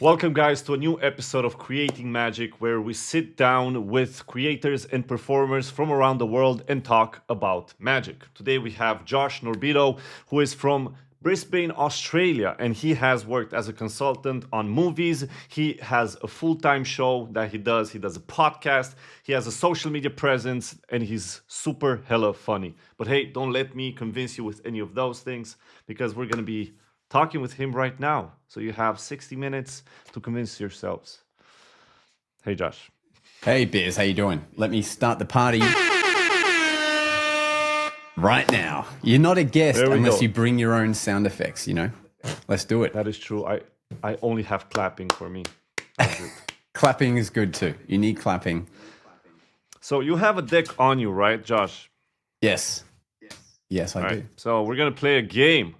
Welcome, guys, to a new episode of Creating Magic, where we sit down with creators and performers from around the world and talk about magic. Today, we have Josh Norbido, who is from Brisbane, Australia, and he has worked as a consultant on movies. He has a full-time show that he does. He does a podcast. He has a social media presence, and he's super hella funny. But hey, don't let me convince you with any of those things, because we're going to be talking with him right now. So you have 60 minutes to convince yourselves. Hey, Josh. Hey, Biz, how you doing? Let me start the party right now. You're not a guest unless you bring your own sound effects, you know? Let's do it. That is true. I only have clapping for me. Clapping is good too. You need clapping. So you have a deck on you, right, Josh? Yes. Yes, I do. So we're going to play a game.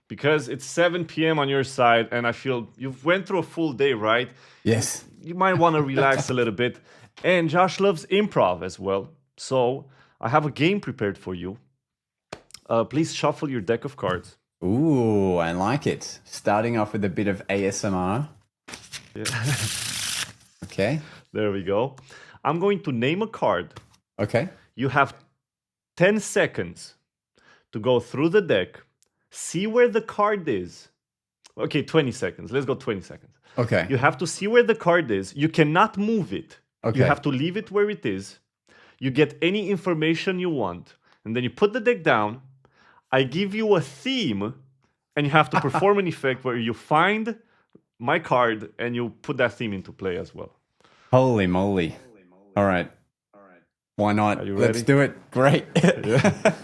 Because it's 7 p.m. on your side, and I feel you've went through a full day, right? Yes. You might want to relax a little bit. And Josh loves improv as well. So I have a game prepared for you. Please shuffle your deck of cards. Ooh, I like it. Starting off with a bit of ASMR. Yeah. Okay. There we go. I'm going to name a card. Okay. You have 10 seconds to go through the deck. See where the card is. Okay, 20 seconds. Let's go 20 seconds. Okay. You have to see where the card is. You cannot move it. Okay. You have to leave it where it is. You get any information you want. And then you put the deck down. I give you a theme. And you have to perform an effect where you find my card and you put that theme into play as well. Holy moly. All right. Why not? Are you ready? Let's do it. Great. Yeah.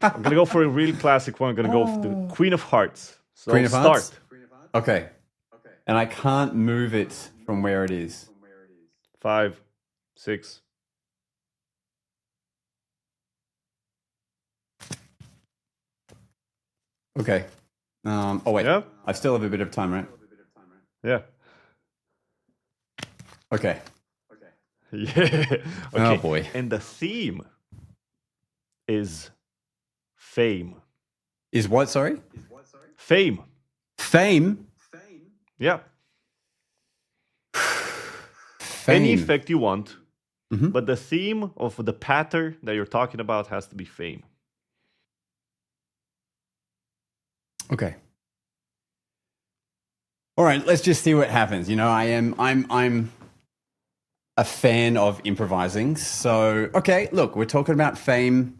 I'm going to go for a real classic one. I'm going to go for the Queen of Hearts. So Queen of Hearts? Start. Okay. And I can't move it from where it is. 5, 6. Okay. Oh, wait. Yeah? I still have a bit of time, right? Yeah. Okay. Yeah. Okay. Oh, boy. And the theme is fame. Is what, sorry? Fame. Fame? Yeah. Fame. Any effect you want, Mhm. but the theme of the pattern that you're talking about has to be fame. Okay. All right, let's just see what happens. You know, I'm a fan of improvising. So, okay, look, we're talking about fame.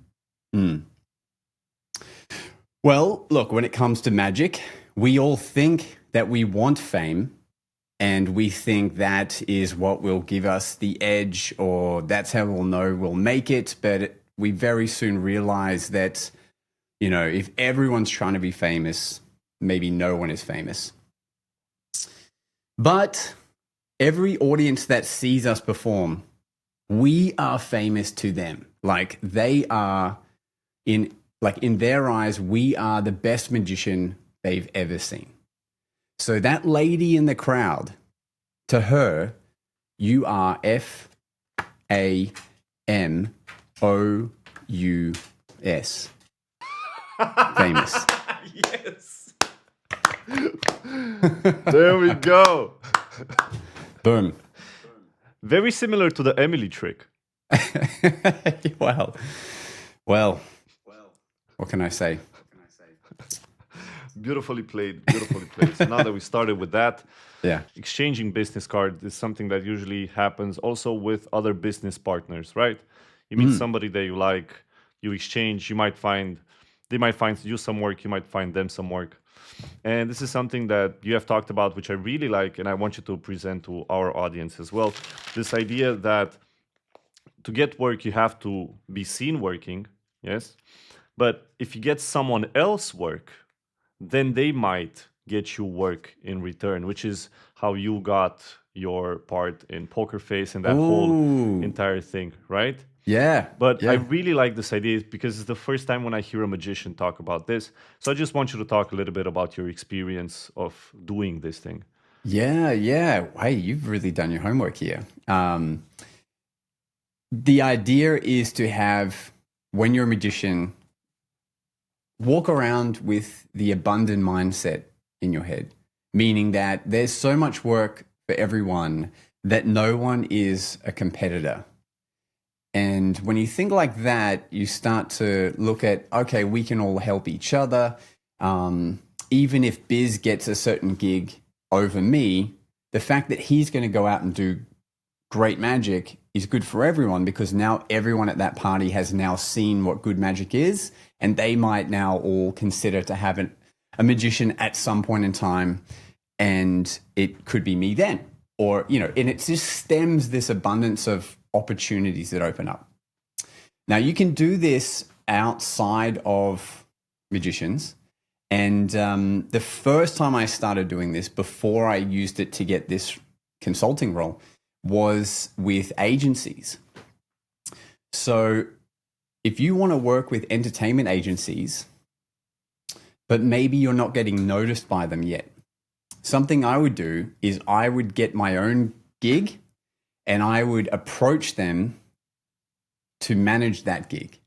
Well, look, when it comes to magic, we all think that we want fame, and we think that is what will give us the edge, or that's how we'll know we'll make it. But we very soon realize that, you know, if everyone's trying to be famous, maybe no one is famous. But every audience that sees us perform, we are famous to them. Like they are in their eyes, we are the best magician they've ever seen. So that lady in the crowd, to her, you are FAMOUS. Famous. Yes. There we go. Boom. Very similar to the Emily trick. Well, what can I say? Beautifully played. Beautifully played. So now that we started with that, Yeah. exchanging business cards is something that usually happens also with other business partners, right? You meet somebody that you like, you exchange, they might find you some work, you might find them some work. And this is something that you have talked about, which I really like, and I want you to present to our audience as well. This idea that to get work, you have to be seen working, yes? But if you get someone else work, then they might get you work in return, which is how you got your part in Poker Face and that whole entire thing, right? Yeah. But I really like this idea because it's the first time when I hear a magician talk about this. So I just want you to talk a little bit about your experience of doing this thing. Yeah. Hey, you've really done your homework here. The idea is to have, when you're a magician, walk around with the abundant mindset in your head. meaning that there's so much work for everyone that no one is a competitor. And when you think like that, you start to look at, okay, we can all help each other. Even if Biz gets a certain gig over me, the fact that he's going to go out and do great magic is good for everyone, because now everyone at that party has now seen what good magic is, and they might now all consider to have a magician at some point in time, and it could be me then. Or, you know, and it just stems this abundance of opportunities that open up. Now, you can do this outside of magicians. And the first time I started doing this, before I used it to get this consulting role, was with agencies. So if you want to work with entertainment agencies, but maybe you're not getting noticed by them yet, something I would do is I would get my own gig and I would approach them to manage that gig.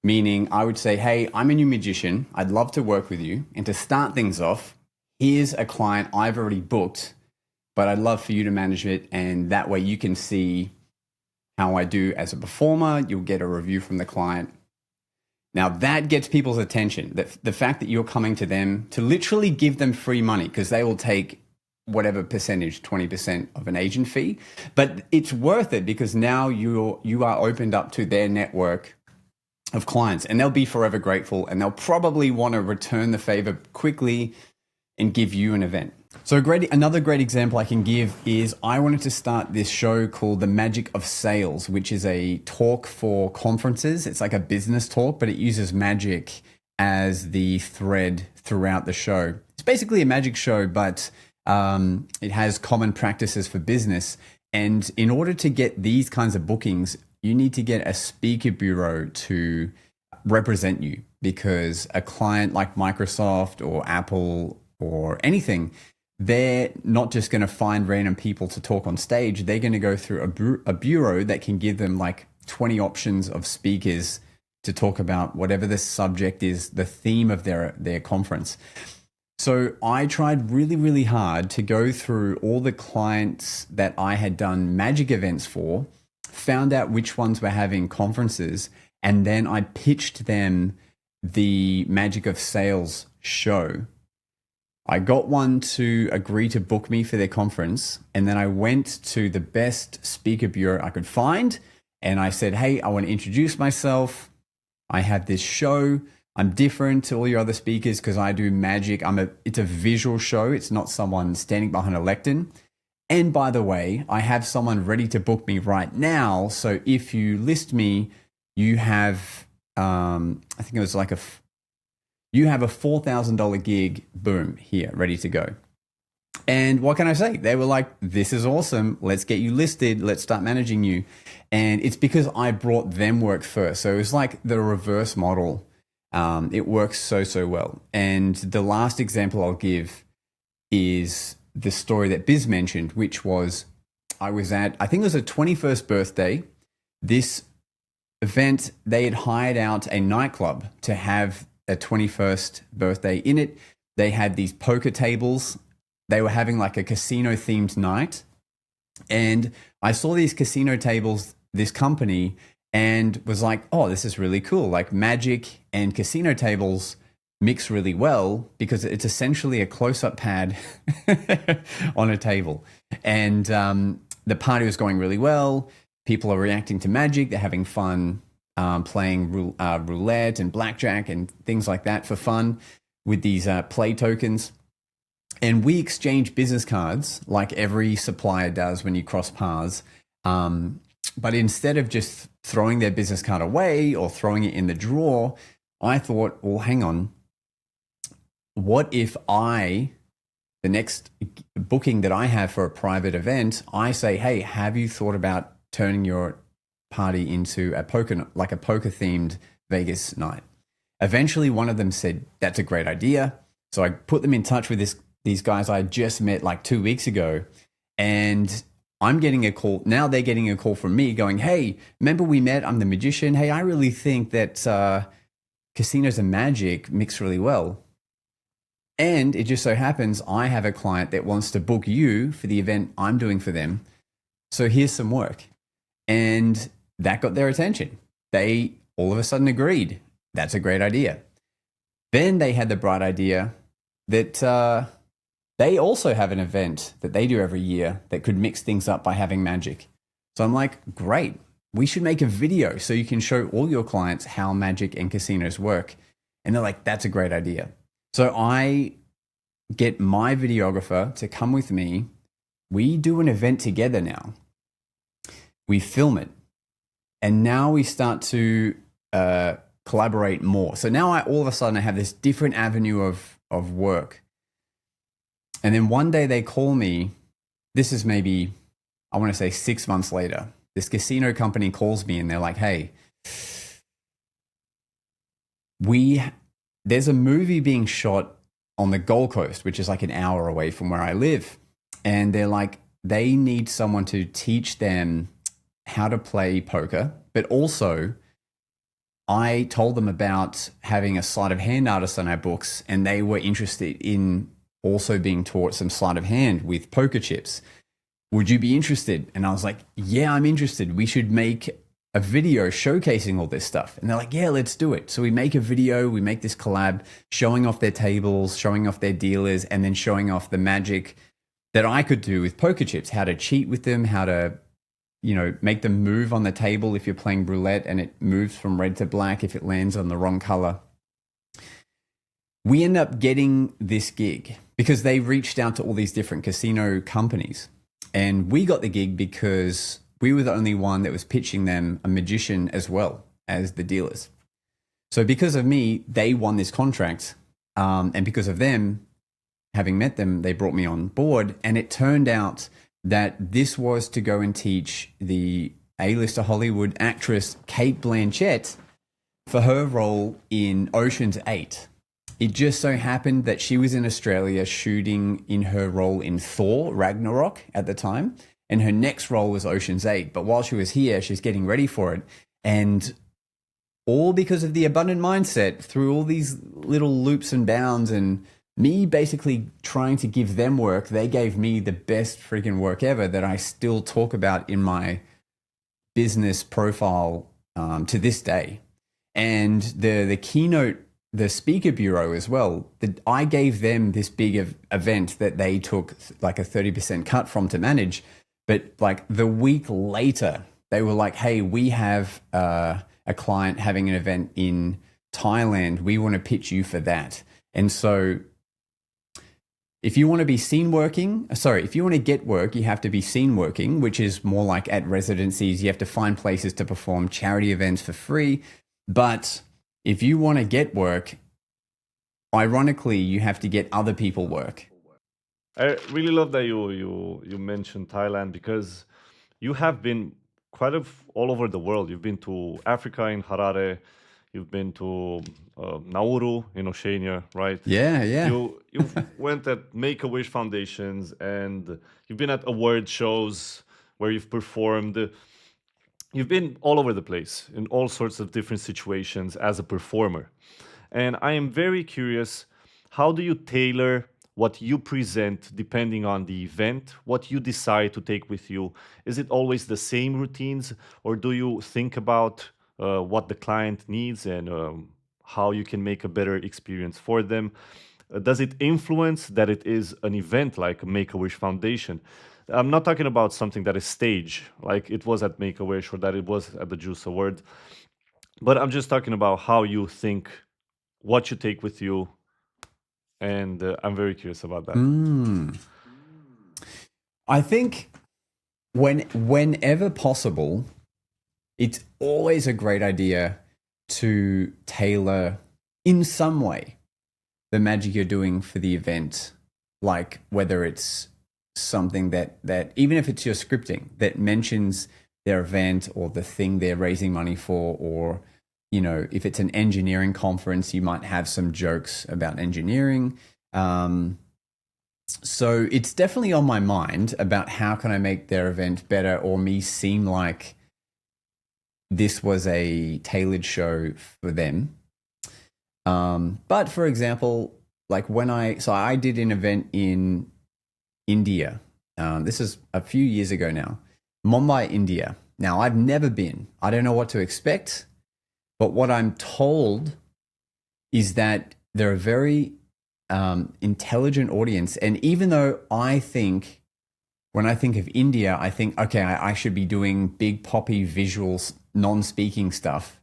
Meaning I would say, hey, I'm a new magician. I'd love to work with you. And to start things off, here's a client I've already booked, but I'd love for you to manage it. And that way you can see how I do as a performer. You'll get a review from the client. Now that gets people's attention. The fact that you're coming to them to literally give them free money, because they will take whatever percentage, 20% of an agent fee. But it's worth it, because now you are opened up to their network of clients, and they'll be forever grateful, and they'll probably want to return the favor quickly and give you an event. So another great example I can give is I wanted to start this show called The Magic of Sales, which is a talk for conferences. It's like a business talk, but it uses magic as the thread throughout the show. It's basically a magic show, but it has common practices for business. And in order to get these kinds of bookings, you need to get a speaker bureau to represent you, because a client like Microsoft or Apple or anything, they're not just going to find random people to talk on stage. They're going to go through a bureau that can give them like 20 options of speakers to talk about whatever the subject is, the theme of their conference. So I tried really, really hard to go through all the clients that I had done magic events for, found out which ones were having conferences, and then I pitched them the Magic of Sales show. I got one to agree to book me for their conference, and then I went to the best speaker bureau I could find, and I said, hey, I want to introduce myself. I have this show. I'm different to all your other speakers because I do magic. It's a visual show. It's not someone standing behind a lectern. And by the way, I have someone ready to book me right now. So if you list me, you have, I think it was like you have a $4,000 gig, boom, here, ready to go. And what can I say? They were like, this is awesome. Let's get you listed. Let's start managing you. And it's because I brought them work first. So it was like the reverse model. It works so well. And the last example I'll give is the story that Biz mentioned, which was I was at, I think it was a 21st birthday. This event, they had hired out a nightclub to have a 21st birthday in it. They had these poker tables. They were having like a casino themed night. And I saw these casino tables, this company, and was like, oh, this is really cool. Like magic and casino tables mix really well, because it's essentially a close-up pad on a table. And the party was going really well. People are reacting to magic. They're having fun playing roulette and blackjack and things like that for fun with these play tokens. And we exchange business cards like every supplier does when you cross paths. But instead of just throwing their business card away or throwing it in the drawer, I thought, well, hang on. What if the next booking that I have for a private event, I say, hey, have you thought about turning your party into a poker themed Vegas night? Eventually, one of them said, that's a great idea. So I put them in touch with these guys I just met like 2 weeks ago. And I'm getting a call. Now they're getting a call from me going, hey, remember we met? I'm the magician. Hey, I really think that casinos and magic mix really well. And it just so happens I have a client that wants to book you for the event I'm doing for them. So here's some work. And that got their attention. They all of a sudden agreed. That's a great idea. Then they had the bright idea that they also have an event that they do every year that could mix things up by having magic. So I'm like, great. We should make a video so you can show all your clients how magic and casinos work. And they're like, that's a great idea. So I get my videographer to come with me. We do an event together now. We film it. And now we start to collaborate more. So now all of a sudden I have this different avenue of work. And then one day they call me. This is maybe, I want to say 6 months later. This casino company calls me and they're like, hey, there's a movie being shot on the Gold Coast, which is like an hour away from where I live. And they're like, they need someone to teach them how to play poker. But also, I told them about having a sleight-of-hand artist on our books, and they were interested in also being taught some sleight-of-hand with poker chips. Would you be interested? And I was like, yeah, I'm interested. We should make a video showcasing all this stuff. And they're like, yeah, let's do it. So we make a video, we make this collab, showing off their tables, showing off their dealers, and then showing off the magic that I could do with poker chips, how to cheat with them, how to, make them move on the table if you're playing roulette and it moves from red to black if it lands on the wrong color. We end up getting this gig because they reached out to all these different casino companies. And we got the gig because we were the only one that was pitching them a magician as well as the dealers. So because of me, they won this contract. And because of them, having met them, they brought me on board. And it turned out that this was to go and teach the A-lister Hollywood actress Cate Blanchett for her role in Ocean's 8. It just so happened that she was in Australia shooting in her role in Thor Ragnarok at the time. And her next role was Ocean's 8. But while she was here, she's getting ready for it. And all because of the abundant mindset, through all these little loops and bounds and me basically trying to give them work, they gave me the best freaking work ever that I still talk about in my business profile to this day. And the keynote, the speaker bureau as well, I gave them this big event that they took like a 30% cut from to manage. But like the week later, they were like, hey, we have a client having an event in Thailand. We want to pitch you for that. And so if you want to be seen working, if you want to get work, you have to be seen working, which is more like at residencies. You have to find places to perform charity events for free. But if you want to get work, ironically, you have to get other people work. I really love that you mentioned Thailand because you have been all over the world. You've been to Africa in Harare, you've been to Nauru in Oceania, right? Yeah. You've went at Make-A-Wish Foundations and you've been at award shows where you've performed. You've been all over the place in all sorts of different situations as a performer. And I am very curious, how do you tailor what you present depending on the event, what you decide to take with you? Is it always the same routines, or do you think about what the client needs and how you can make a better experience for them? Does it influence that it is an event like Make-A-Wish Foundation? I'm not talking about something that is stage, like it was at Make-A-Wish or that it was at the Juice Award, but I'm just talking about how you think, what you take with you, and I'm very curious about that. I think whenever possible, it's always a great idea to tailor in some way the magic you're doing for the event, like whether it's something that even if it's your scripting that mentions their event or the thing they're raising money for, or if it's an engineering conference, you might have some jokes about engineering. So it's definitely on my mind about how can I make their event better or me seem like this was a tailored show for them. But for example, like when I did an event in India. This is a few years ago now. Mumbai, India. Now, I've never been. I don't know what to expect, but what I'm told is that they're a very intelligent audience. And even though when I think of India, I think, okay, I should be doing big poppy visuals, non-speaking stuff,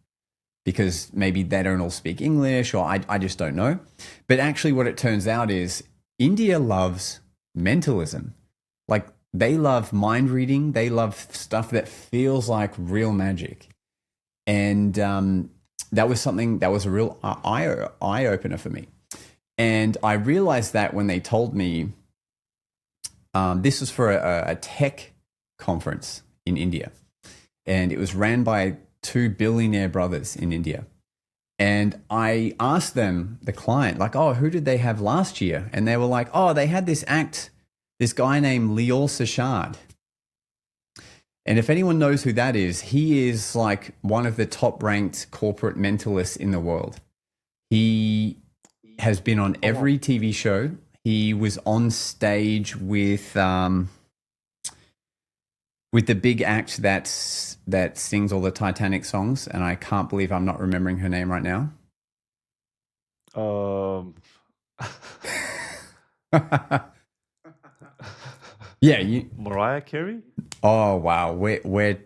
because maybe they don't all speak English, or I just don't know. But actually what it turns out is India loves mentalism. Like, they love mind reading. They love stuff that feels like real magic. And that was a real eye opener for me. And I realized that when they told me this was for a tech conference in India. And it was ran by two billionaire brothers in India. And I asked them, the client, like, oh, who did they have last year? And they were like, oh, they had this guy named Nicole Scherzinger. And if anyone knows who that is, he is like one of the top ranked corporate mentalists in the world. He has been on every TV show. He was on stage with the big act that sings all the Titanic songs, and I can't believe I'm not remembering her name right now. Yeah, Mariah Carey. Oh wow, we're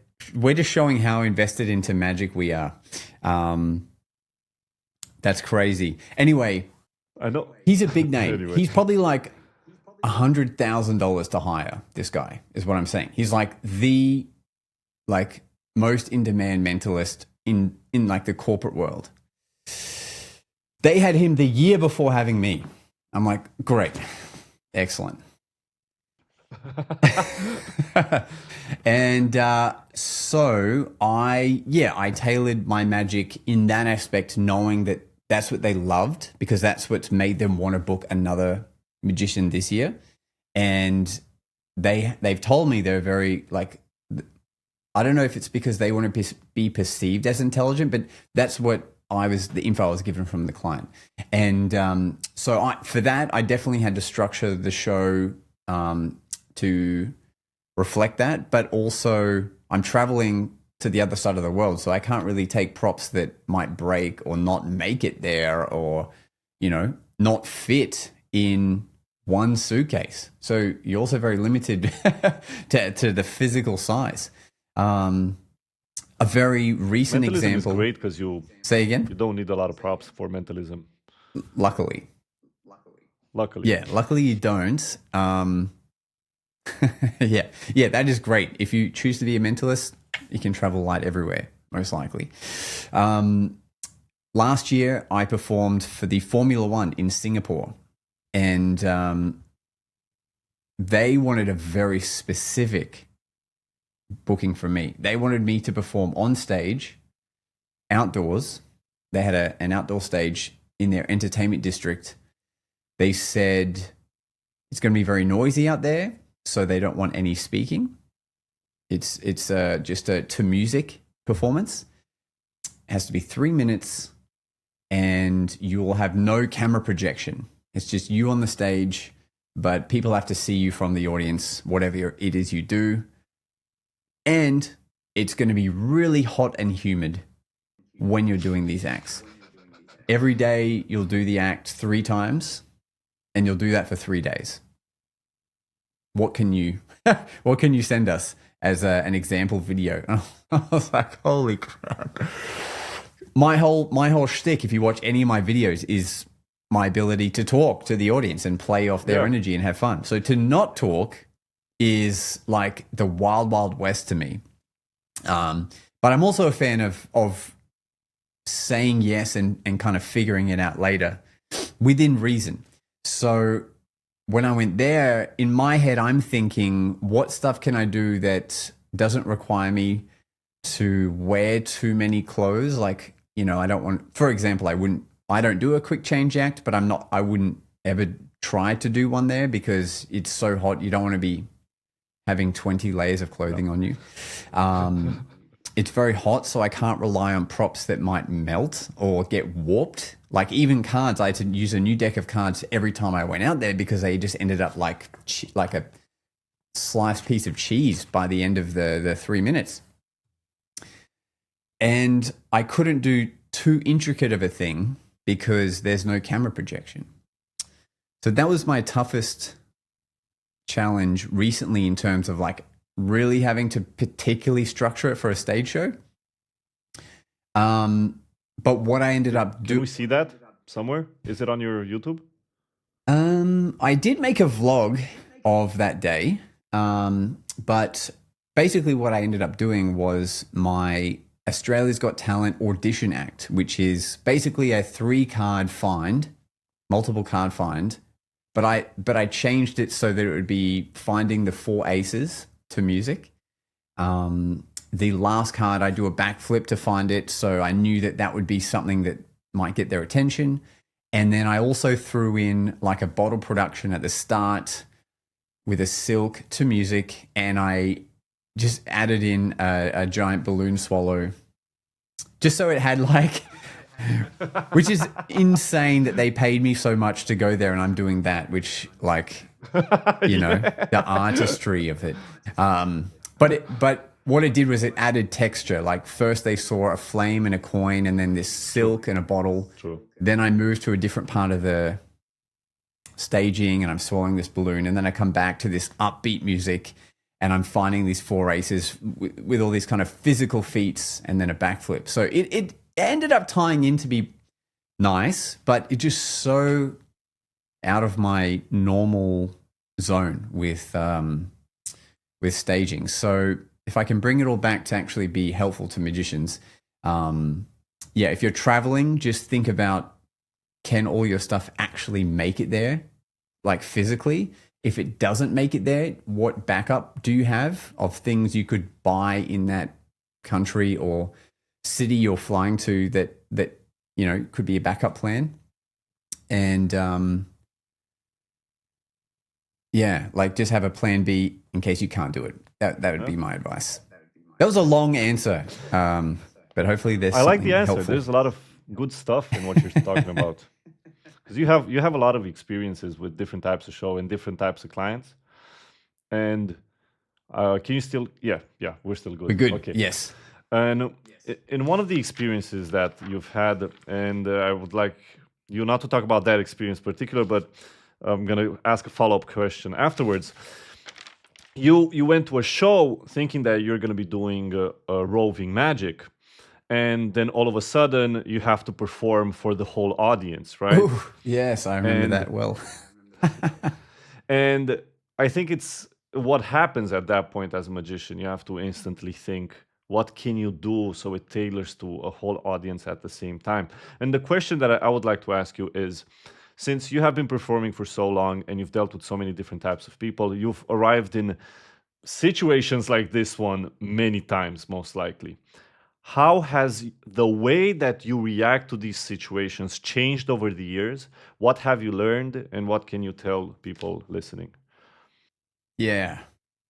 just showing how invested into magic we are. That's crazy. Anyway, I know he's a big name. Anyway. He's probably like $100,000 to hire. This guy is what I'm saying. He's like the most in demand mentalist in like the corporate world. They had him the year before having me. I'm like, great, excellent. And so I tailored my magic in that aspect, knowing that that's what they loved, because that's what's made them want to book another magician this year. And they've told me they're very, like, I don't know if it's because they want to be perceived as intelligent, but that's what the info I was given from the client. And so for that, I definitely had to structure the show to reflect that. But also, I'm traveling to the other side of the world, so I can't really take props that might break or not make it there, or, not fit in one suitcase. So you're also very limited to the physical size. A very recent mentalism example. Is great because you say again. You don't need a lot of props for mentalism. Luckily. Yeah, luckily you don't. Yeah, that is great. If you choose to be a mentalist, you can travel light everywhere, most likely. Last year, I performed for the Formula One in Singapore, and they wanted a very specific booking from me. They wanted me to perform on stage, outdoors. They had an outdoor stage in their entertainment district. They said it's going to be very noisy out there, so they don't want any speaking. It's just a to music performance. It has to be 3 minutes, and you will have no camera projection. It's just you on the stage, but people have to see you from the audience, whatever it is you do. And it's going to be really hot and humid when you're doing these acts. Every day you'll do the act 3 times, and you'll do that for 3 days. What can you send us as an example video? I was like, holy crap. My whole shtick, if you watch any of my videos, is my ability to talk to the audience and play off their energy and have fun. So to not talk is like the wild, wild west to me. But I'm also a fan of saying yes and kind of figuring it out later within reason. So when I went there, in my head, I'm thinking, what stuff can I do that doesn't require me to wear too many clothes? Like, I don't want, for example, I don't do a quick change act, but I wouldn't ever try to do one there because it's so hot. You don't want to be having 20 layers of clothing on you. it's very hot, so I can't rely on props that might melt or get warped. Like even cards, I had to use a new deck of cards every time I went out there because they just ended up like a sliced piece of cheese by the end of the 3 minutes. And I couldn't do too intricate of a thing because there's no camera projection. So that was my toughest challenge recently in terms of like really having to particularly structure it for a stage show. But what I ended up doing... Can we see that somewhere? Is it on your YouTube? I did make a vlog of that day. But basically what I ended up doing was my Australia's Got Talent audition act, which is basically a 3-card find, multiple card find. But I changed it so that it would be finding the 4 aces to music. The last card, I do a backflip to find it. So I knew that would be something that might get their attention. And then I also threw in like a bottle production at the start with a silk to music. And I just added in a giant balloon swallow just so it had like, which is insane that they paid me so much to go there and I'm doing that, which like, you know, the artistry of it. But what it did was it added texture. Like first they saw a flame and a coin and then this silk and a bottle. True. Then I moved to a different part of the staging and I'm swallowing this balloon. And then I come back to this upbeat music and I'm finding these 4 aces with all these kind of physical feats and then a backflip. So it ended up tying in to be nice, but it just so out of my normal zone with staging. So if I can bring it all back to actually be helpful to magicians, if you're traveling, just think about, can all your stuff actually make it there, like physically? If it doesn't make it there, what backup do you have of things you could buy in that country or city you're flying to that you know could be a backup plan? And like just have a plan B in case you can't do it. That would be my advice. That was a long answer, but hopefully there's. I like the answer. Helpful. There's a lot of good stuff in what you're talking about, because you have a lot of experiences with different types of show and different types of clients. And can you still? Yeah, we're still good. We're good. Okay. Yes. And in one of the experiences that you've had, and I would like you not to talk about that experience in particular, but I'm gonna ask a follow-up question afterwards. You went to a show thinking that you're gonna be doing a roving magic, and then all of a sudden you have to perform for the whole audience, right? Ooh, yes, I remember that well. And I think it's what happens at that point as a magician. You have to instantly think, what can you do so it tailors to a whole audience at the same time? And the question that I would like to ask you is, since you have been performing for so long and you've dealt with so many different types of people, you've arrived in situations like this one many times, most likely. How has the way that you react to these situations changed over the years? What have you learned and what can you tell people listening? Yeah,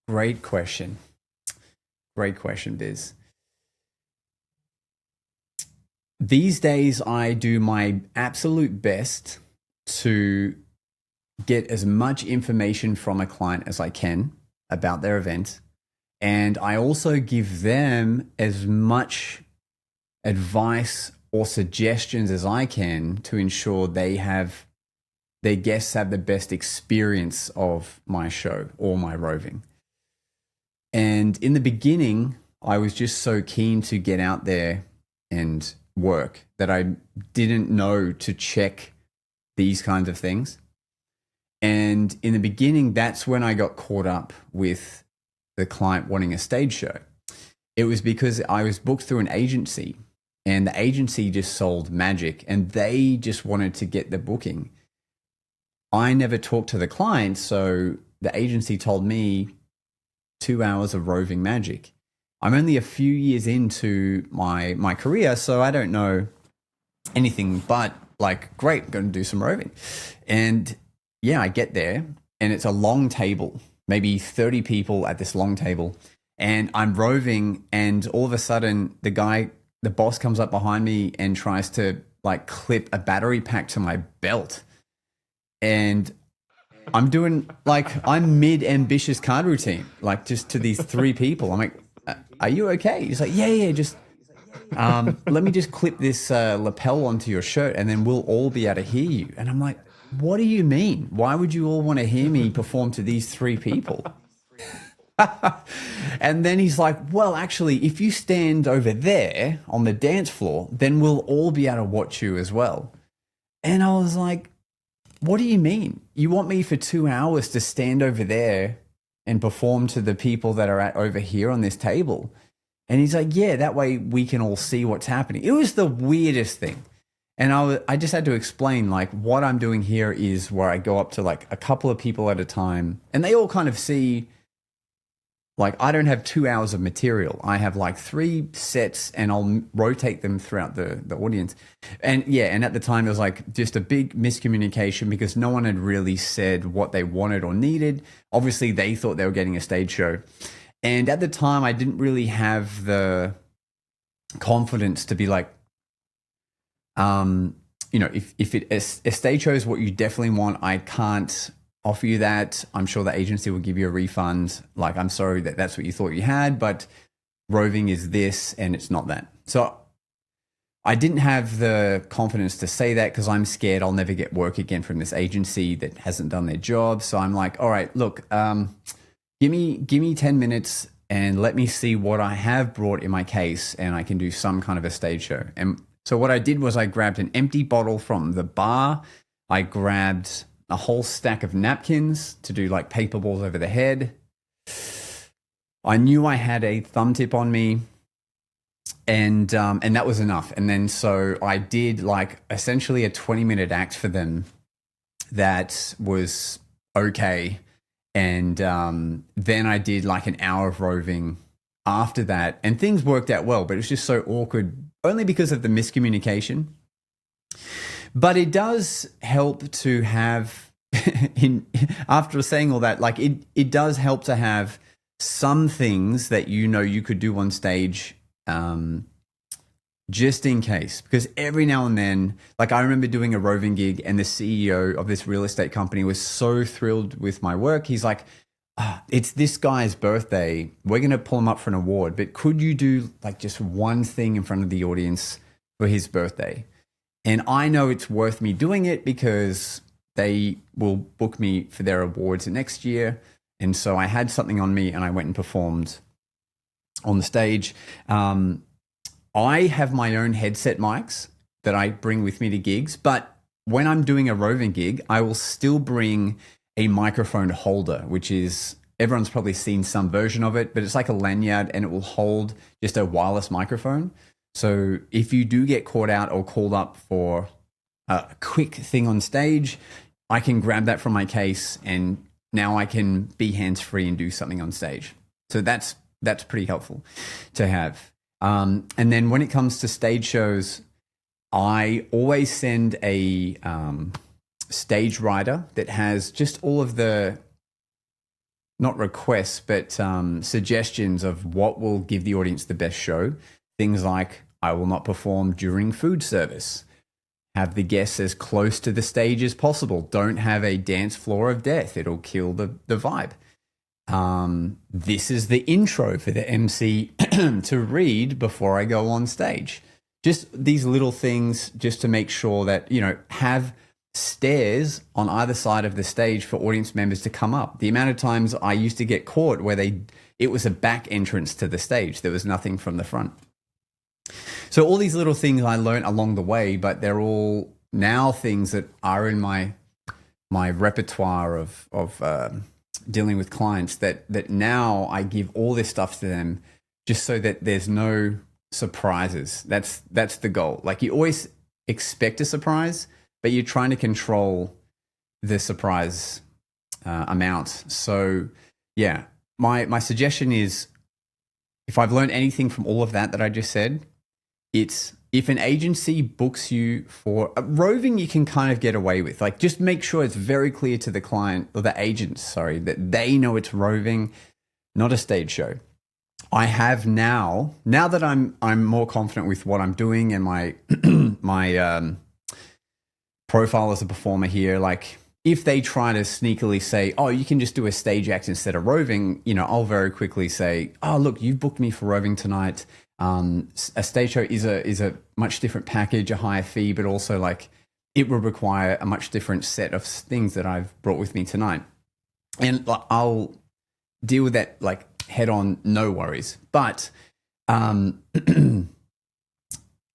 great question. Great question, Biz. These days, I do my absolute best to get as much information from a client as I can about their event. And I also give them as much advice or suggestions as I can to ensure their guests have the best experience of my show or my roving. And in the beginning, I was just so keen to get out there and work that I didn't know to check these kinds of things. And in the beginning, that's when I got caught up with the client wanting a stage show. It was because I was booked through an agency and the agency just sold magic and they just wanted to get the booking. I never talked to the client, so the agency told me 2 hours of roving magic. I'm only a few years into my career, so I don't know anything but like, great, I'm going to do some roving. And yeah, I get there and it's a long table, maybe 30 people at this long table. and I'm roving, and all of a sudden the boss comes up behind me and tries to like clip a battery pack to my belt. And I'm mid ambitious card routine, like just to these three people. I'm like, are you okay? He's like, yeah, just let me just clip this lapel onto your shirt and then we'll all be able to hear you. And I'm like, what do you mean? Why would you all want to hear me perform to these three people? And then he's like, well, actually, if you stand over there on the dance floor, then we'll all be able to watch you as well. And I was like, what do you mean? You want me for 2 hours to stand over there and perform to the people that are over here on this table? And he's like, yeah, that way we can all see what's happening. It was the weirdest thing. And I just had to explain, like, what I'm doing here is where I go up to like a couple of people at a time and they all kind of see. Like, I don't have 2 hours of material. I have like 3 sets and I'll rotate them throughout the audience. And yeah, and at the time it was like just a big miscommunication because no one had really said what they wanted or needed. Obviously, they thought they were getting a stage show. And at the time, I didn't really have the confidence to be like, if a stage show is what you definitely want, I can't offer you that. I'm sure the agency will give you a refund. Like, I'm sorry that's what you thought you had, but roving is this and it's not that. So I didn't have the confidence to say that because I'm scared I'll never get work again from this agency that hasn't done their job. So I'm like, all right, look, give me 10 minutes and let me see what I have brought in my case and I can do some kind of a stage show. And so what I did was I grabbed an empty bottle from the bar. I grabbed a whole stack of napkins to do like paper balls over the head. I knew I had a thumb tip on me, and that was enough. And then so I did like essentially a 20-minute act for them that was okay. And then I did like an hour of roving after that, and things worked out well, but it was just so awkward only because of the miscommunication. But it does help to have, after saying all that, like it does help to have some things that you could do on stage just in case. Because every now and then, like I remember doing a roving gig and the CEO of this real estate company was so thrilled with my work. He's like, it's this guy's birthday. We're going to pull him up for an award, but could you do like just one thing in front of the audience for his birthday? And I know it's worth me doing it because they will book me for their awards next year. And so I had something on me and I went and performed on the stage. I have my own headset mics that I bring with me to gigs, but when I'm doing a roving gig, I will still bring a microphone holder, which is, everyone's probably seen some version of it, but it's like a lanyard and it will hold just a wireless microphone. So if you do get caught out or called up for a quick thing on stage, I can grab that from my case and now I can be hands-free and do something on stage. So that's pretty helpful to have. And then when it comes to stage shows, I always send a stage writer that has just all of the, not requests, but suggestions of what will give the audience the best show. Things like, I will not perform during food service. Have the guests as close to the stage as possible. Don't have a dance floor of death. It'll kill the vibe. This is the intro for the MC to read before I go on stage. Just these little things just to make sure that, have stairs on either side of the stage for audience members to come up. The amount of times I used to get caught where it was a back entrance to the stage. There was nothing from the front. So all these little things I learned along the way, but they're all now things that are in my repertoire of dealing with clients that now I give all this stuff to them just so that there's no surprises. That's the goal. Like, you always expect a surprise, but you're trying to control the surprise amount. So yeah, my suggestion is, if I've learned anything from all of that I just said, it's, if an agency books you for roving, you can kind of get away with. Like, just make sure it's very clear to the client, or the agent, sorry, that they know it's roving, not a stage show. I have now that I'm more confident with what I'm doing and my my profile as a performer here. Like, if they try to sneakily say, "Oh, you can just do a stage act instead of roving," I'll very quickly say, "Oh, look, you booked me for roving tonight. A stage show is a much different package, a higher fee, but also like it will require a much different set of things that I've brought with me tonight." And I'll deal with that like head on, no worries. But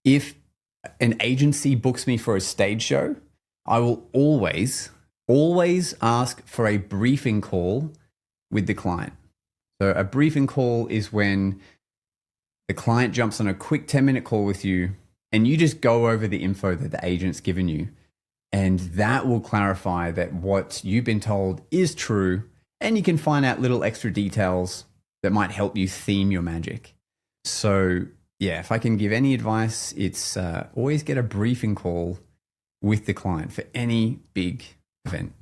if an agency books me for a stage show, I will always ask for a briefing call with the client. So a briefing call is when the client jumps on a quick 10-minute call with you and you just go over the info that the agent's given you. And that will clarify that what you've been told is true. And you can find out little extra details that might help you theme your magic. So yeah, if I can give any advice, it's always get a briefing call with the client for any big event.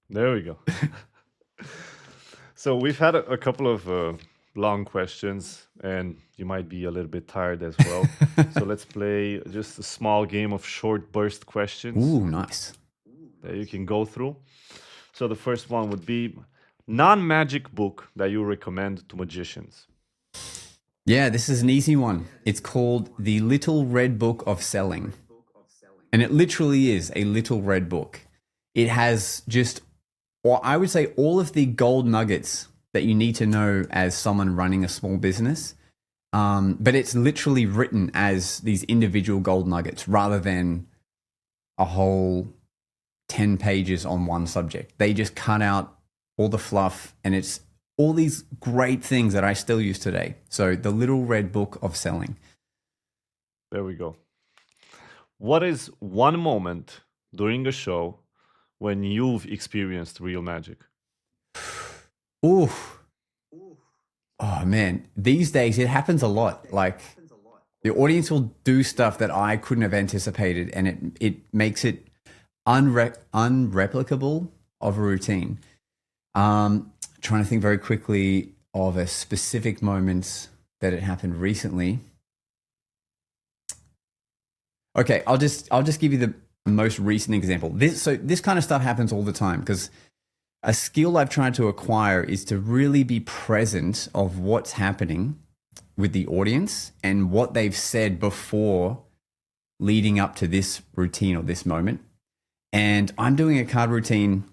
There we go. So we've had a couple of long questions, and you might be a little bit tired as well. So let's play just a small game of short burst questions. Ooh, nice. That you can go through. So the first one would be non-magic book that you recommend to magicians. Yeah, this is an easy one. It's called The Little Red Book of Selling. And it literally is a little red book. It has just, or I would say, all of the gold nuggets that you need to know as someone running a small business. But it's literally written as these individual gold nuggets rather than a whole 10 pages on one subject. They just cut out all the fluff, and it's all these great things that I still use today. So The Little Red Book of Selling. There we go. What is one moment during a show when you've experienced real magic? Ooh. Oh man, these days it happens a lot. Like, the audience will do stuff that I couldn't have anticipated, and it makes it unreplicable of a routine. Trying to think very quickly of a specific moment that it happened recently. Okay, I'll just give you the most recent example. This kind of stuff happens all the time, because a skill I've tried to acquire is to really be present of what's happening with the audience and what they've said before leading up to this routine or this moment. And I'm doing a card routine,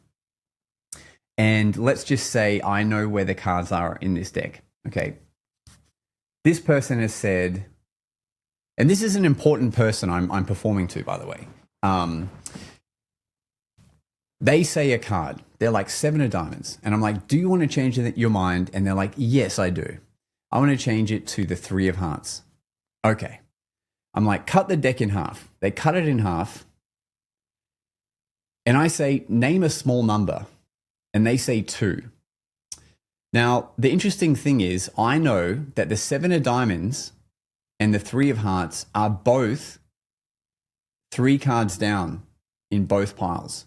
and let's just say I know where the cards are in this deck. Okay. This person has said, and this is an important person I'm performing to, by the way. They say a card. They're like 7 of diamonds. And I'm like, do you want to change your mind? And they're like, yes, I do. I want to change it to the 3 of hearts. Okay. I'm like, cut the deck in half. They cut it in half. And I say, name a small number. And they say 2. Now, the interesting thing is, I know that the 7 of diamonds and the 3 of hearts are both 3 cards down in both piles.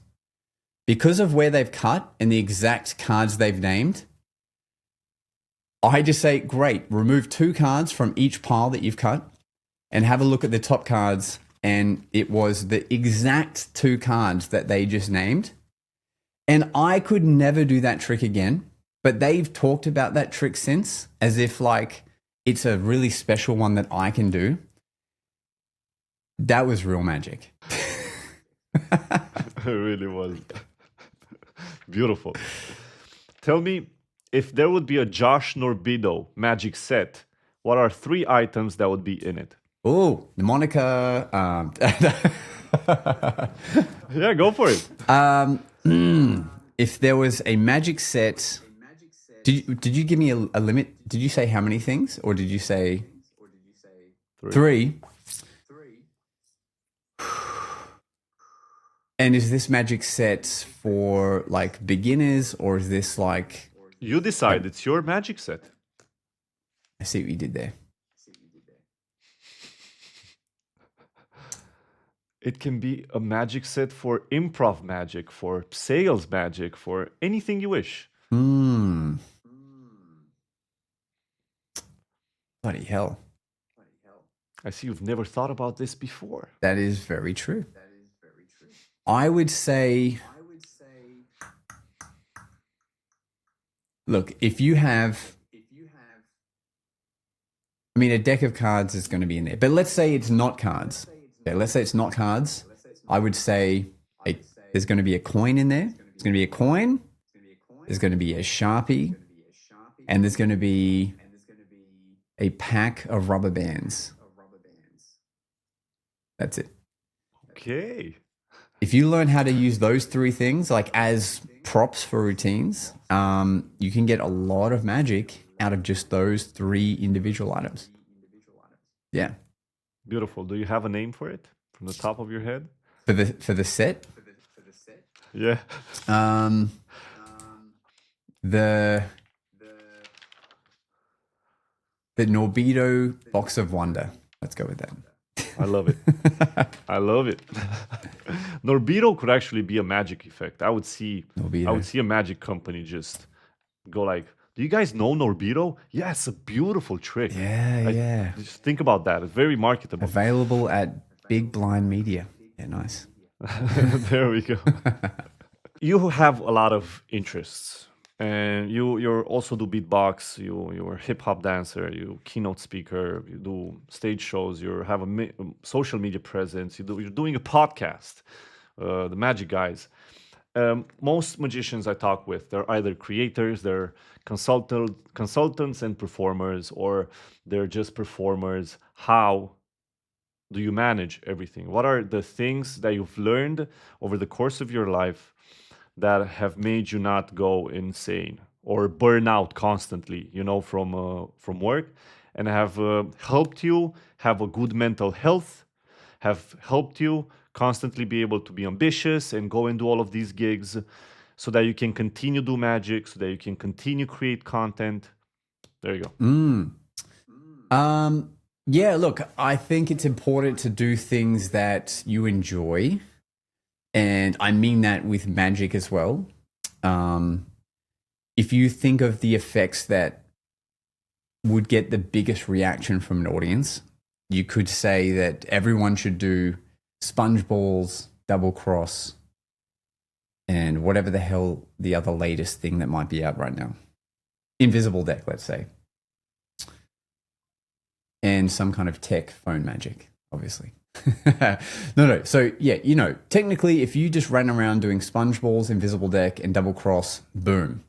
Because of where they've cut and the exact cards they've named, I just say, great, remove 2 cards from each pile that you've cut and have a look at the top cards. And it was the exact 2 cards that they just named. And I could never do that trick again, but they've talked about that trick since, as if like it's a really special one that I can do. That was real magic. It really was. Beautiful. Tell me, if there would be a Josh Norbido magic set, what are 3 items that would be in it? Oh, mnemonic. Yeah, go for it. If there was a magic set, did you give me a limit? Did you say how many things, or did you say 3? And is this magic set for like beginners, or is this like... You decide. It's your magic set. I see what you did there. It can be a magic set for improv magic, for sales magic, for anything you wish. Bloody hell. I see you've never thought about this before. That is very true. I would say, look, if you have, I mean, a deck of cards is going to be in there, but let's say it's not cards. Okay, let's say it's not cards. I would say there's going to be a coin in there. There's going to be a coin. There's going to be a Sharpie. And there's going to be a pack of rubber bands. That's it. Okay. If you learn how to use those three things, like as props for routines, you can get a lot of magic out of just those three individual items. Yeah. Beautiful. Do you have a name for it from the top of your head? For the set? Yeah. The Norbido Box of Wonder. Let's go with that. I love it. I love it. Norbido could actually be a magic effect. I would see a magic company just go like, do you guys know Norbido? Yeah, it's a beautiful trick. Yeah. Just think about that. It's very marketable. Available at Big Blind Media. Yeah, nice. There we go. You have a lot of interests. And you're also do beatbox, you're a hip hop dancer, you keynote speaker, you do stage shows, you have a social media presence, you're doing a podcast, the Magic Guys. Most magicians I talk with, they're either creators, they're consultants and performers, or they're just performers. How do you manage everything? What are the things that you've learned over the course of your life that have made you not go insane or burn out constantly, from work, and have helped you have a good mental health, have helped you constantly be able to be ambitious and go and do all of these gigs so that you can continue do magic, so that you can continue create content? There you go. Yeah, look, I think it's important to do things that you enjoy. And I mean that with magic as well. If you think of the effects that would get the biggest reaction from an audience, you could say that everyone should do sponge balls, double cross, and whatever the hell the other latest thing that might be out right now. Invisible deck, let's say. And some kind of tech phone magic, obviously. No. So yeah, technically if you just ran around doing sponge balls, invisible deck, and double cross, boom.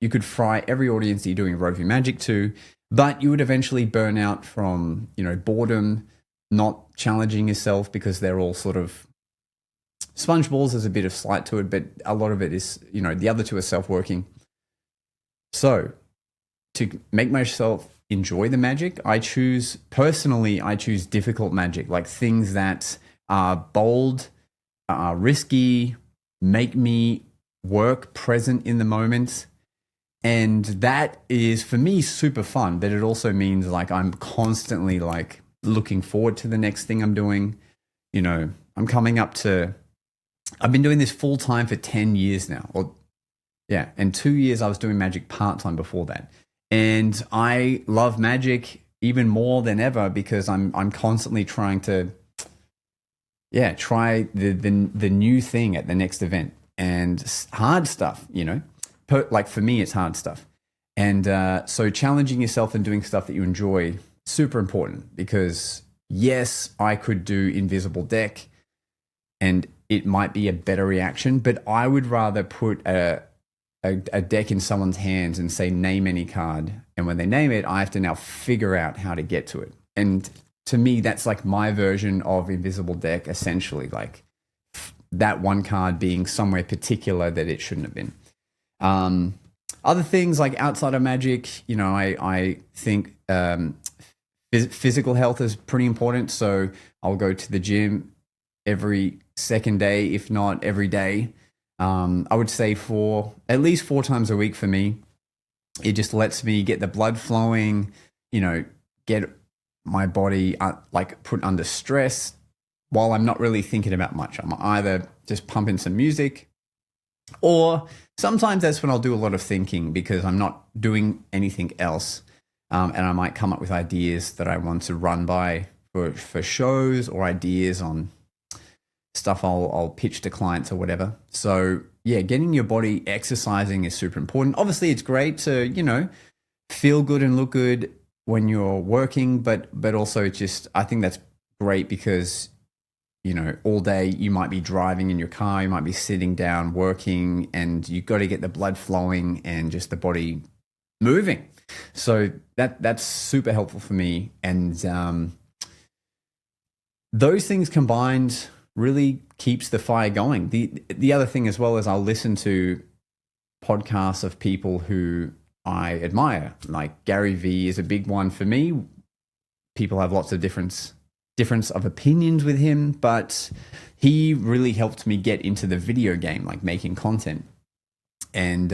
You could fry every audience that you're doing Roving Magic to, but you would eventually burn out from, boredom, not challenging yourself because they're all sort of sponge balls. There's a bit of sleight to it, but a lot of it is, the other two are self-working. So to make myself enjoy the magic, I choose difficult magic, like things that are bold, are risky, make me work present in the moment. And that is, for me, super fun, but it also means like I'm constantly like looking forward to the next thing I'm doing. I'm coming up to, I've been doing this full time for 10 years now. And 2 years I was doing magic part-time before that. And I love magic even more than ever because I'm constantly trying to, try the new thing at the next event, and hard stuff, like for me, it's hard stuff. And so challenging yourself and doing stuff that you enjoy, super important, because yes, I could do invisible deck and it might be a better reaction, but I would rather put a deck in someone's hands and say, name any card. And when they name it, I have to now figure out how to get to it. And to me, that's like my version of invisible deck, essentially, like that one card being somewhere particular that it shouldn't have been. Other things like outside of magic, I think physical health is pretty important. So I'll go to the gym every second day, if not every day. I would say at least 4 times a week for me. It just lets me get the blood flowing, get my body put under stress while I'm not really thinking about much. I'm either just pumping some music, or sometimes that's when I'll do a lot of thinking because I'm not doing anything else. and I might come up with ideas that I want to run by for shows, or ideas on stuff I'll pitch to clients or whatever. So yeah, getting your body exercising is super important. Obviously, it's great to, you know, feel good and look good when you're working, but also it's just, I think that's great because, you know, all day you might be driving in your car, you might be sitting down working, and you've got to get the blood flowing and just the body moving. So that's super helpful for me. And those things combined really keeps the fire going. The other thing as well is I'll listen to podcasts of people who I admire. Like Gary Vee is a big one for me. People have lots of difference of opinions with him, but he really helped me get into the video game, like making content. And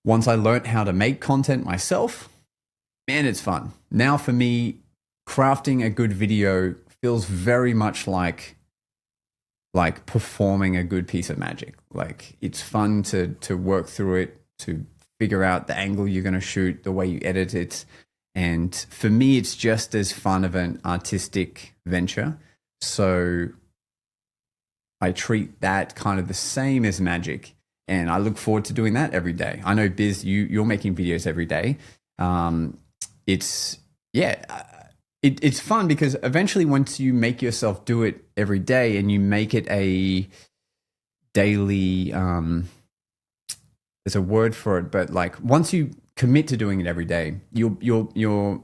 once I learned how to make content myself, man, it's fun. Now for me, crafting a good video feels very much like performing a good piece of magic. Like it's fun to work through it, to figure out the angle you're going to shoot, the way you edit it. And for me, it's just as fun of an artistic venture. So I treat that kind of the same as magic. And I look forward to doing that every day. I know, Biz, you're making videos every day. It's fun because eventually once you make yourself do it every day and you make it a daily, there's a word for it, but like once you commit to doing it every day, the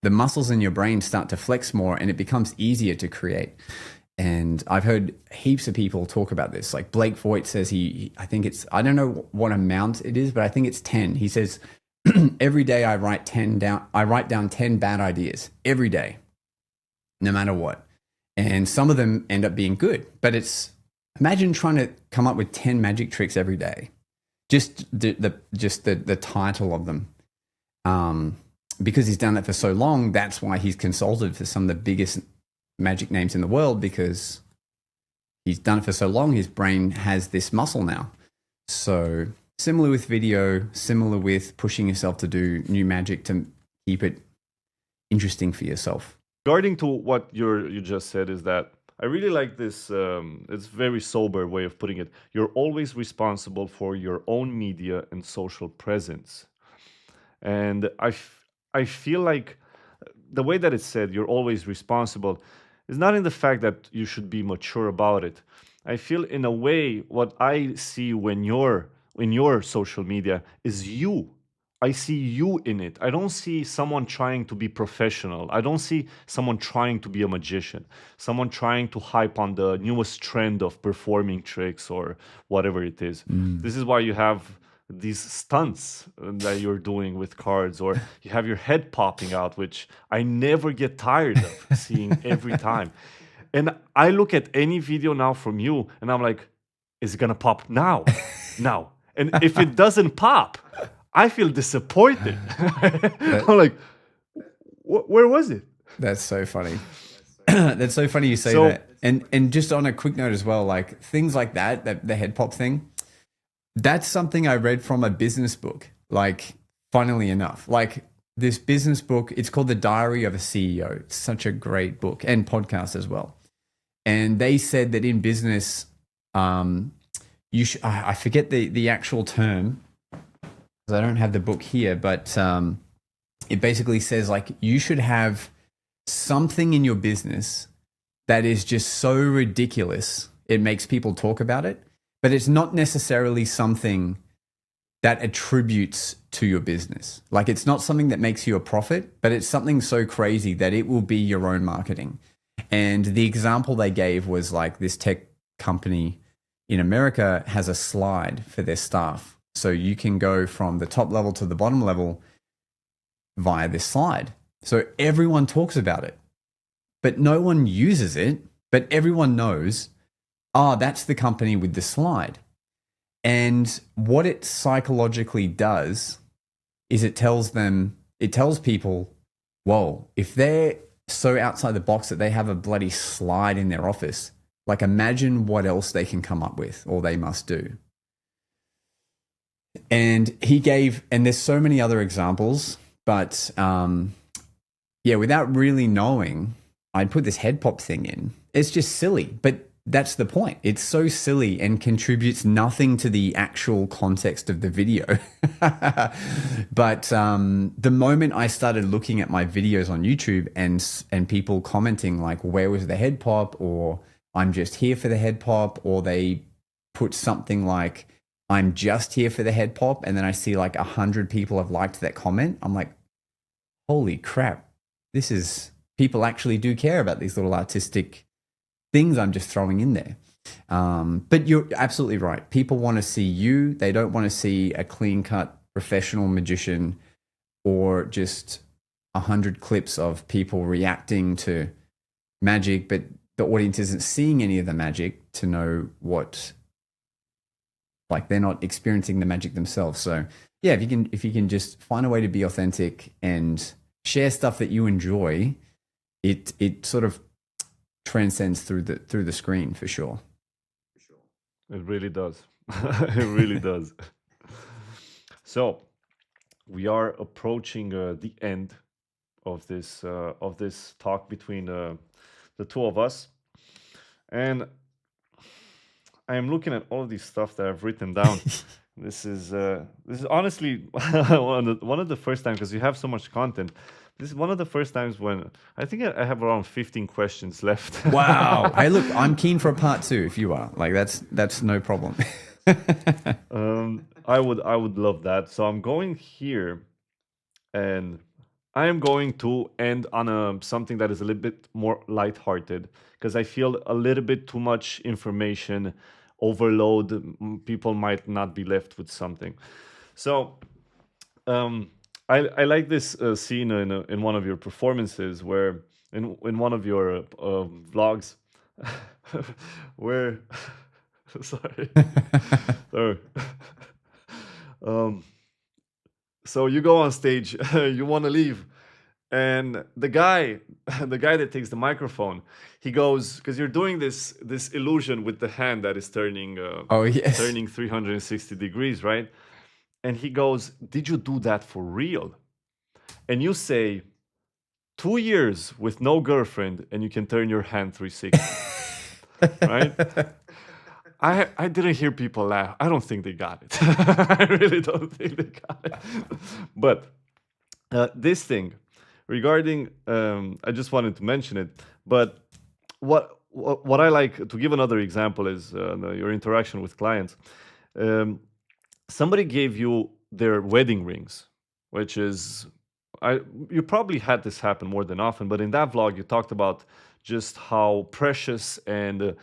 muscles in your brain start to flex more and it becomes easier to create. And I've heard heaps of people talk about this. Like Blake Voigt says I don't know what amount it is, but I think it's 10. He says, every day I write down 10 bad ideas every day, no matter what. And some of them end up being good, but imagine trying to come up with 10 magic tricks every day. Just the title of them. Because he's done that for so long, that's why he's consulted for some of the biggest magic names in the world, because he's done it for so long, his brain has this muscle now. So similar with video, similar with pushing yourself to do new magic to keep it interesting for yourself. Regarding to what you just said, is that I really like this, it's very sober way of putting it. You're always responsible for your own media and social presence. And I feel like the way that it's said, you're always responsible, is not in the fact that you should be mature about it. I feel in a way what I see when you're in your social media is you. I see you in it. I don't see someone trying to be professional. I don't see someone trying to be a magician, someone trying to hype on the newest trend of performing tricks or whatever it is. This is why you have these stunts that you're doing with cards, or you have your head popping out, which I never get tired of seeing every time. And I look at any video now from you and I'm like, is it gonna pop now? Now. And if it doesn't pop, I feel disappointed. I'm like, where was it? That's so funny. That's so funny you say that. And just on a quick note as well, like things like that the head pop thing, that's something I read from a business book. Like, funnily enough, like this business book, it's called The Diary of a CEO. It's such a great book and podcast as well. And they said that in business, I forget the actual term, because I don't have the book here, but it basically says like you should have something in your business that is just so ridiculous it makes people talk about it, but it's not necessarily something that attributes to your business. Like it's not something that makes you a profit, but it's something so crazy that it will be your own marketing. And the example they gave was like this tech company in America has a slide for their staff. So you can go from the top level to the bottom level via this slide. So everyone talks about it, but no one uses it, but everyone knows, that's the company with the slide. And what it psychologically does is it tells people, whoa, if they're so outside the box that they have a bloody slide in their office, like imagine what else they can come up with or they must do. And and there's so many other examples, But yeah, without really knowing, I'd put this head pop thing in. It's just silly, but that's the point. It's so silly and contributes nothing to the actual context of the video. But the moment I started looking at my videos on YouTube and people commenting like, where was the head pop? Or I'm just here for the head pop. Or they put something like, I'm just here for the head pop. And then I see like 100 people have liked that comment. I'm like, holy crap. People actually do care about these little artistic things I'm just throwing in there. But you're absolutely right. People want to see you. They don't want to see a clean-cut professional magician or just 100 clips of people reacting to magic, but the audience isn't seeing any of the magic to know they're not experiencing the magic themselves. So yeah, if you can just find a way to be authentic and share stuff that you enjoy, it sort of transcends through the screen for sure. It really does. It really does. So we are approaching the end of this talk between the two of us, and I am looking at all of these stuff that I've written down. This is honestly one of the first times, because you have so much content. This is one of the first times when I think I have around 15 questions left. Wow. Hey, look, I'm keen for a part 2 if you are. Like that's no problem. I would love that. So I'm going here, and I am going to end on something that is a little bit more lighthearted, because I feel a little bit too much information overload. People might not be left with something. So I like this scene in one of your performances, where in one of your vlogs, where sorry, sorry. So you go on stage, you want to leave, and the guy that takes the microphone, he goes, because you're doing this illusion with the hand that is turning turning 360 degrees, right? And he goes, did you do that for real? And you say, 2 years with no girlfriend and you can turn your hand 360, right? I didn't hear people laugh. I don't think they got it. I really don't think they got it. But this thing regarding, I just wanted to mention it. But what I like to give another example is your interaction with clients. Somebody gave you their wedding rings, which is, you probably had this happen more than often, but in that vlog, you talked about just how precious and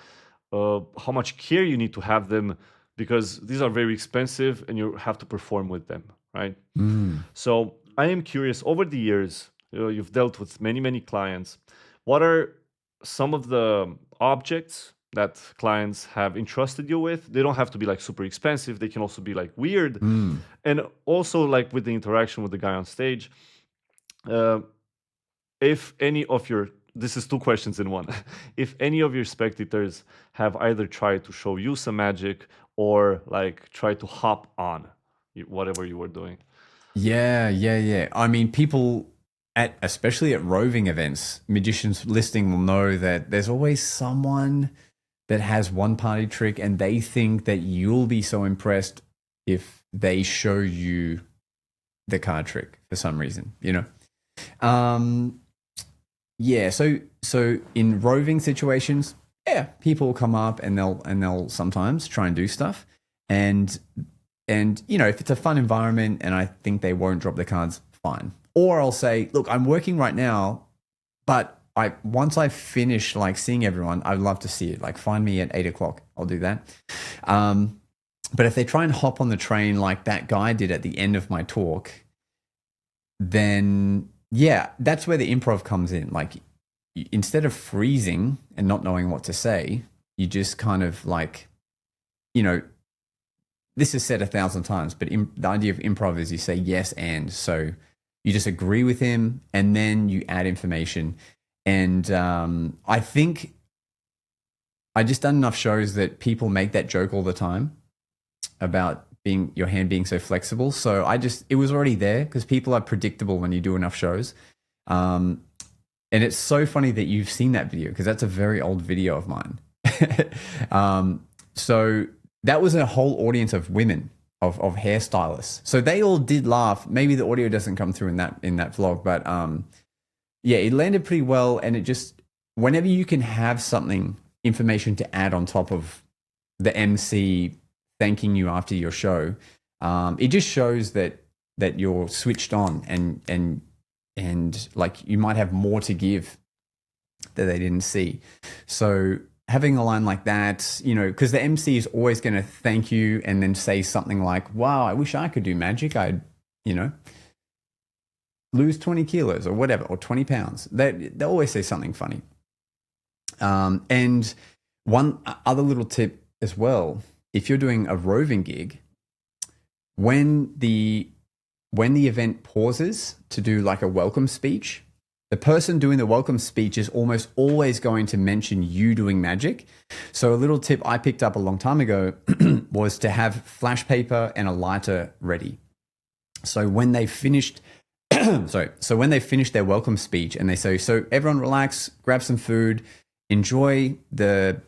how much care you need to have them, because these are very expensive and you have to perform with them, right? So I am curious, over the years, you've dealt with many, many clients. What are some of the objects that clients have entrusted you with? They don't have to be like super expensive. They can also be like weird. And also like with the interaction with the guy on stage, if any of your, this is 2 questions in one. If any of your spectators have either tried to show you some magic or like try to hop on whatever you were doing. Yeah. I mean, people especially at roving events, magicians listening will know that there's always someone that has one party trick and they think that you'll be so impressed if they show you the card trick for some reason, you know? Yeah, so in roving situations, yeah, people will come up and they'll sometimes try and do stuff. And you know, if it's a fun environment and I think they won't drop the cards, fine. Or I'll say, look, I'm working right now, but once I finish like seeing everyone, I'd love to see it. Like find me at 8 o'clock. I'll do that. But if they try and hop on the train like that guy did at the end of my talk, then yeah, that's where the improv comes in. Like instead of freezing and not knowing what to say, you just kind of like, you know, this is said 1,000 times, but the idea of improv is you say yes and. So you just agree with him and then you add information. And I think I just done enough shows that people make that joke all the time about your hand being so flexible. So it was already there because people are predictable when you do enough shows. And it's so funny that you've seen that video because that's a very old video of mine. So that was a whole audience of women, of hairstylists. So they all did laugh. Maybe the audio doesn't come through in that vlog, but yeah, it landed pretty well. And it just, whenever you can have information to add on top of the MC thanking you after your show, it just shows that you're switched on and like you might have more to give that they didn't see. So having a line like that, because the MC is always going to thank you and then say something like, wow, I wish I could do magic. I'd, lose 20 kilos or whatever, or 20 pounds. They always say something funny. And one other little tip as well, if you're doing a roving gig, when the event pauses to do like a welcome speech, the person doing the welcome speech is almost always going to mention you doing magic. So a little tip I picked up a long time ago was to have flash paper and a lighter ready. So when they finished, when they finished their welcome speech and they say, so everyone relax, grab some food, enjoy the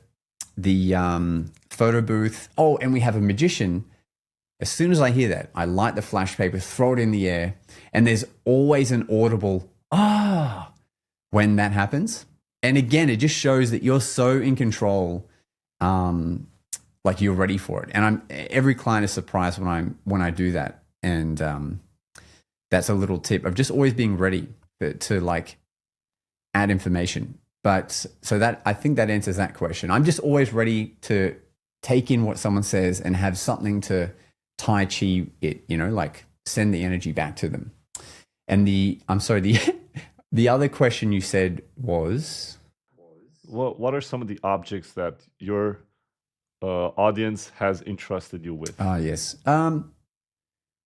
photo booth. Oh, and we have a magician. As soon as I hear that, I light the flash paper, throw it in the air, and there's always an audible when that happens. And again, it just shows that you're so in control, like you're ready for it. And every client is surprised when I do that. And that's a little tip of just always being ready to like add information. But so that, I think that answers that question. I'm just always ready to take in what someone says and have something to Tai Chi it, like send the energy back to them. And the other question you said was, what are some of the objects that your audience has entrusted you with? Yes.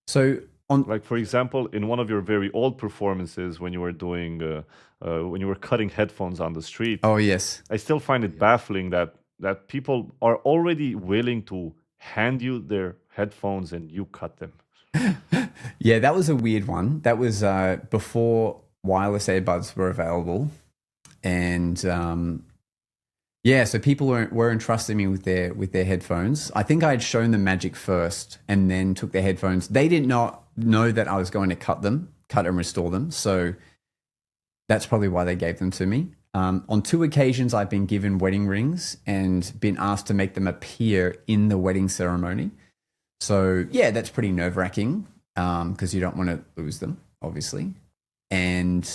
So like, for example, in one of your very old performances when you were doing, when you were cutting headphones on the street. Oh, yes. I still find it baffling that people are already willing to hand you their headphones and you cut them. Yeah, that was a weird one. That was before wireless earbuds were available. And so people were entrusting me with their headphones. I think I had shown them magic first and then took their headphones. They did not know that I was going to cut and restore them. So that's probably why they gave them to me. On 2 occasions, I've been given wedding rings and been asked to make them appear in the wedding ceremony. So yeah, that's pretty nerve-wracking because you don't want to lose them, obviously. And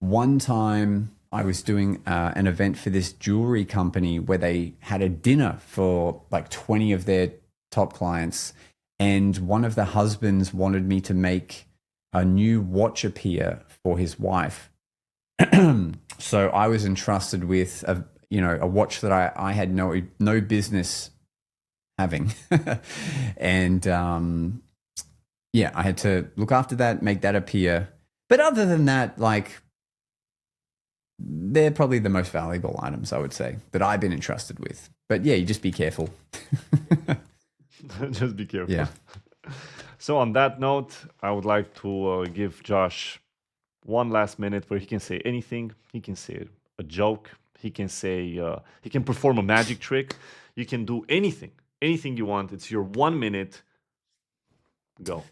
one time I was doing an event for this jewelry company where they had a dinner for like 20 of their top clients. And one of the husbands wanted me to make a new watch appear for his wife. So I was entrusted with a watch that I had no business having. And I had to look after that, make that appear. But other than that, like, they're probably the most valuable items, I would say, that I've been entrusted with. But yeah, you just be careful. Just be careful. Yeah. So on that note, I would like to give Josh one last minute where he can say anything. He can say a joke. He can say, he can perform a magic trick. You can do anything you want. It's your 1 minute. Go.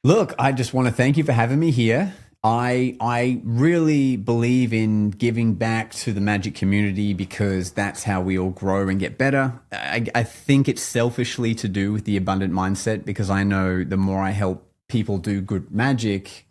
Look, I just want to thank you for having me here. I really believe in giving back to the magic community because that's how we all grow and get better. I think it's selfishly to do with the abundant mindset because I know the more I help people do good magic,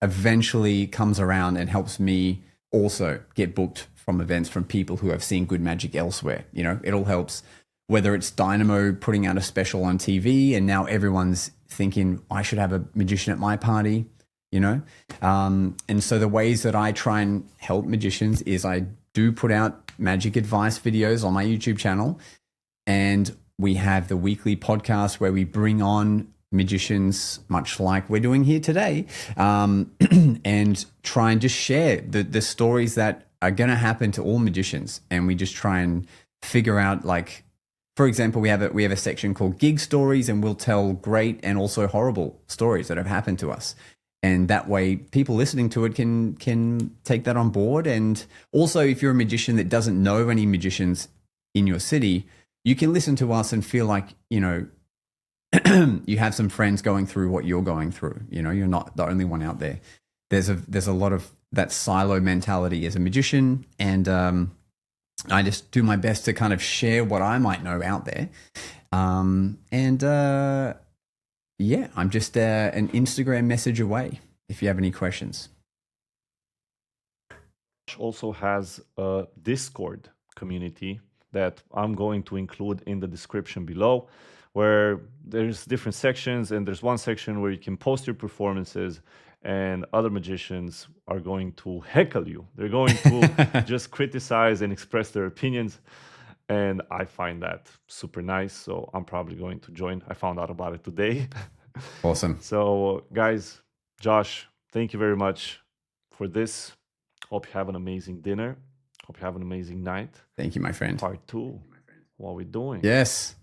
eventually comes around and helps me also get booked from events from people who have seen good magic elsewhere. It all helps, whether it's Dynamo putting out a special on TV and now everyone's thinking I should have a magician at my party, and so the ways that I try and help magicians is I do put out magic advice videos on my YouTube channel, and we have the weekly podcast where we bring on magicians, much like we're doing here today, and try and just share the stories that are going to happen to all magicians. And we just try and figure out like for example, we have a section called gig stories, and we'll tell great and also horrible stories that have happened to us. And that way, people listening to it can take that on board. And also, if you're a magician that doesn't know any magicians in your city, you can listen to us and feel like, you know, you have some friends going through what you're going through. You know, you're not the only one out there. There's a lot of that silo mentality as a magician, and I just do my best to kind of share what I might know out there. Yeah, I'm just an Instagram message away if you have any questions. Also has a Discord community that I'm going to include in the description below, where there's different sections, and there's one section where you can post your performances, and other magicians are going to heckle you. They're going to just criticize and express their opinions. And I find that super nice. So I'm probably going to join. I found out about it today. Awesome. So guys, Josh, thank you very much for this. Hope you have an amazing dinner. Hope you have an amazing night. Thank you, my friend. Part 2. What are we doing? Yes.